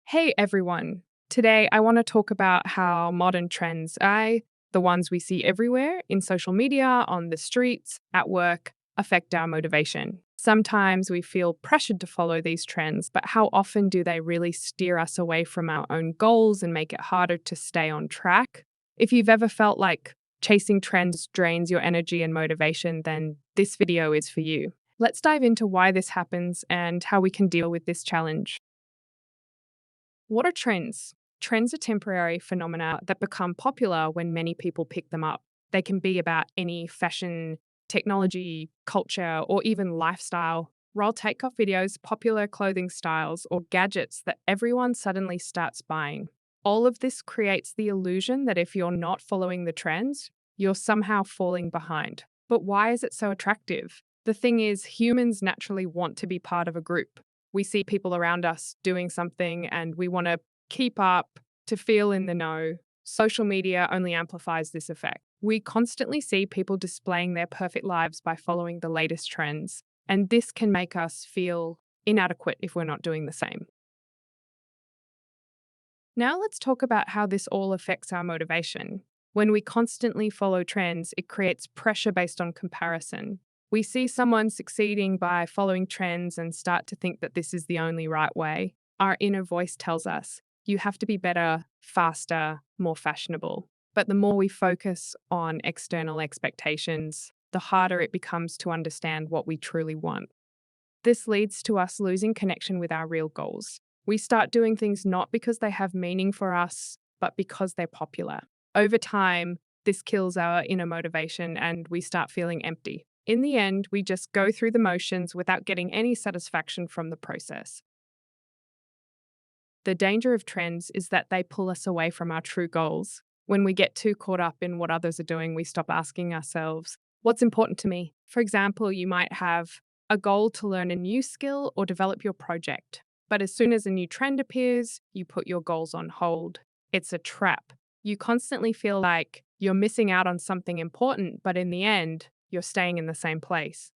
Hey everyone. Today I want to talk about how modern trends, the ones we see everywhere in social media, on the streets, at work, affect our motivation. Sometimes we feel pressured to follow these trends, but how often do they really steer us away from our own goals and make it harder to stay on track? If you've ever felt like chasing trends drains your energy and motivation, then this video is for you. Let's dive into why this happens and how we can deal with this challenge. What are trends? Trends are temporary phenomena that become popular when many people pick them up. They can be about any fashion, technology, culture, or even lifestyle. Roll takeoff videos, popular clothing styles, or gadgets that everyone suddenly starts buying. All of this creates the illusion that if you're not following the trends, you're somehow falling behind. But why is it so attractive? The thing is, humans naturally want to be part of a group. We see people around us doing something and we want to keep up, to feel in the know. Social media only amplifies this effect. We constantly see people displaying their perfect lives by following the latest trends, and this can make us feel inadequate if we're not doing the same. Now let's talk about how this all affects our motivation. When we constantly follow trends, it creates pressure based on comparison. We see someone succeeding by following trends and start to think that this is the only right way. Our inner voice tells us, you have to be better, faster, more fashionable. But the more we focus on external expectations, the harder it becomes to understand what we truly want. This leads to us losing connection with our real goals. We start doing things not because they have meaning for us, but because they're popular. Over time, this kills our inner motivation and we start feeling empty. In the end, we just go through the motions without getting any satisfaction from the process. The danger of trends is that they pull us away from our true goals. When we get too caught up in what others are doing, we stop asking ourselves, what's important to me? For example, you might have a goal to learn a new skill or develop your project. But as soon as a new trend appears, you put your goals on hold. It's a trap. You constantly feel like you're missing out on something important, but in the end, you're staying in the same place.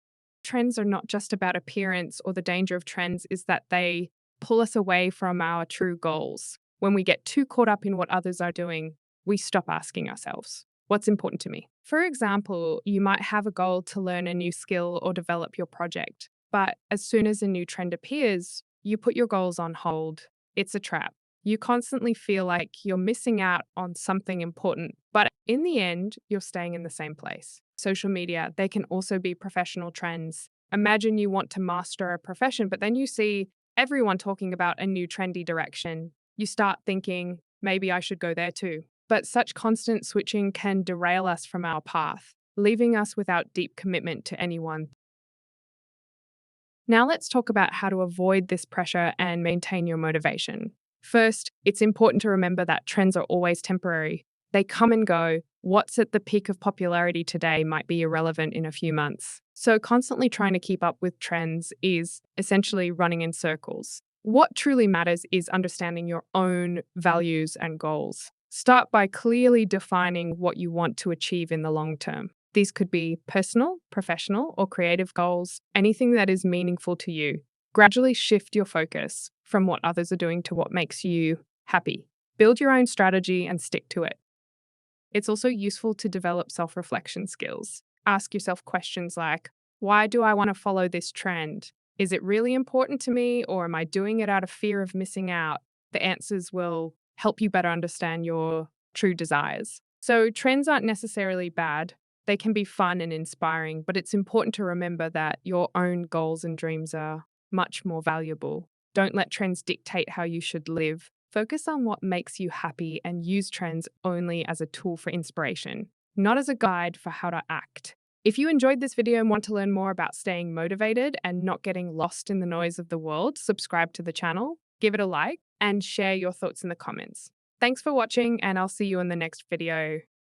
Trends are not just about appearance, or the danger of trends is that they pull us away from our true goals. When we get too caught up in what others are doing, we stop asking ourselves, what's important to me? For example, you might have a goal to learn a new skill or develop your project, but as soon as a new trend appears, you put your goals on hold. It's a trap. You constantly feel like you're missing out on something important, but in the end, you're staying in the same place. Social media, they can also be professional trends. Imagine you want to master a profession, but then you see everyone talking about a new trendy direction. You start thinking, maybe I should go there too. But such constant switching can derail us from our path, leaving us without deep commitment to anyone. Now let's talk about how to avoid this pressure and maintain your motivation. First, it's important to remember that trends are always temporary. They come and go. What's at the peak of popularity today might be irrelevant in a few months. So, constantly trying to keep up with trends is essentially running in circles. What truly matters is understanding your own values and goals. Start by clearly defining what you want to achieve in the long term. These could be personal, professional, or creative goals, anything that is meaningful to you. Gradually shift your focus from what others are doing to what makes you happy. Build your own strategy and stick to it. It's also useful to develop self reflection skills. Ask yourself questions like, why do I want to follow this trend? Is it really important to me, or am I doing it out of fear of missing out? The answers will help you better understand your true desires. So, trends aren't necessarily bad. They can be fun and inspiring, but it's important to remember that your own goals and dreams are much more valuable. Don't let trends dictate how you should live. Focus on what makes you happy and use trends only as a tool for inspiration, not as a guide for how to act. If you enjoyed this video and want to learn more about staying motivated and not getting lost in the noise of the world, subscribe to the channel, give it a like, and share your thoughts in the comments. Thanks for watching, and I'll see you in the next video.